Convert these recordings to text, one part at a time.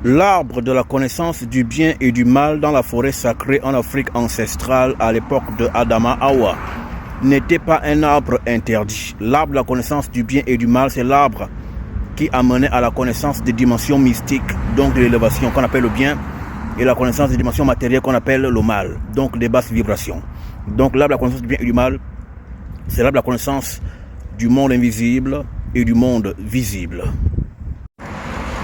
L'arbre de la connaissance du bien et du mal dans la forêt sacrée en Afrique ancestrale à l'époque de Adama Hawa n'était pas un arbre interdit. L'arbre de la connaissance du bien et du mal, c'est l'arbre qui amenait à la connaissance des dimensions mystiques, donc de l'élévation qu'on appelle le bien, et la connaissance des dimensions matérielles qu'on appelle le mal, donc des basses vibrations. Donc l'arbre de la connaissance du bien et du mal, c'est l'arbre de la connaissance du monde invisible et du monde visible.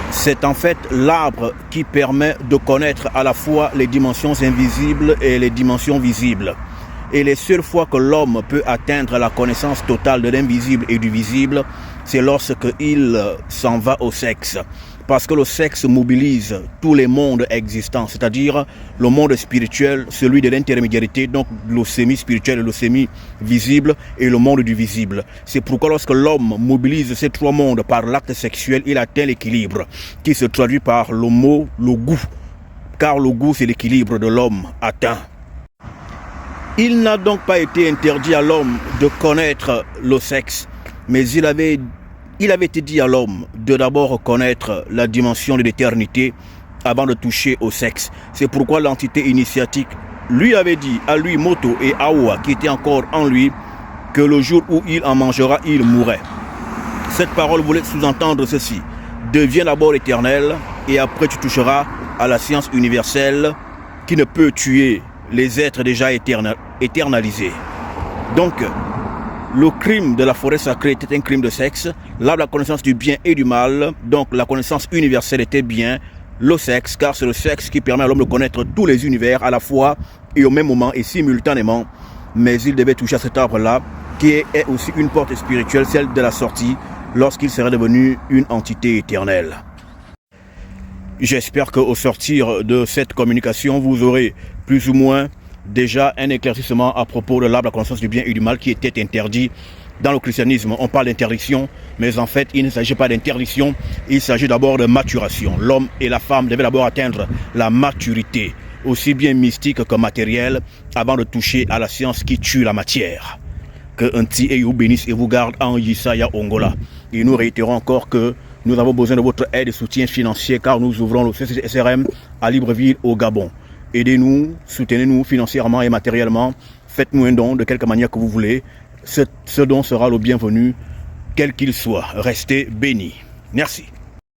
C'est en fait l'arbre qui permet de connaître à la fois les dimensions invisibles et les dimensions visibles. Et les seules fois que l'homme peut atteindre la connaissance totale de l'invisible et du visible, c'est lorsqu'il s'en va au sexe. Parce que le sexe mobilise tous les mondes existants, c'est-à-dire le monde spirituel, celui de l'intermédiarité, donc le semi-spirituel et le semi-visible, et le monde du visible. C'est pourquoi lorsque l'homme mobilise ces trois mondes par l'acte sexuel, il atteint l'équilibre, qui se traduit par le mot, le goût. Car le goût, c'est l'équilibre de l'homme atteint. Il n'a donc pas été interdit à l'homme de connaître le sexe, mais il avait été dit à l'homme de d'abord connaître la dimension de l'éternité avant de toucher au sexe. C'est pourquoi l'entité initiatique lui avait dit à lui, Moto et Hawa, qui était encore en lui, que le jour où il en mangera, il mourrait. Cette parole voulait sous-entendre ceci: deviens d'abord éternel et après tu toucheras à la science universelle qui ne peut tuer les êtres déjà éternalisés. Donc, le crime de la forêt sacrée était un crime de sexe. Là, la connaissance du bien et du mal, donc la connaissance universelle était bien le sexe, car c'est le sexe qui permet à l'homme de connaître tous les univers à la fois et au même moment et simultanément. Mais il devait toucher à cet arbre-là, qui est aussi une porte spirituelle, celle de la sortie, lorsqu'il serait devenu une entité éternelle. J'espère qu'au sortir de cette communication, vous aurez plus ou moins déjà un éclaircissement à propos de l'arbre de la connaissance du bien et du mal qui était interdit dans le christianisme. On parle d'interdiction, mais en fait, il ne s'agit pas d'interdiction, il s'agit d'abord de maturation. L'homme et la femme devaient d'abord atteindre la maturité, aussi bien mystique que matérielle, avant de toucher à la science qui tue la matière. Que Nti et vous bénisse et vous garde en Yisaya Ongola. Et nous réitérons encore que nous avons besoin de votre aide et soutien financier car nous ouvrons le CCSRM à Libreville au Gabon. Aidez-nous, soutenez-nous financièrement et matériellement. Faites-nous un don de quelque manière que vous voulez. Ce don sera le bienvenu, quel qu'il soit. Restez bénis. Merci.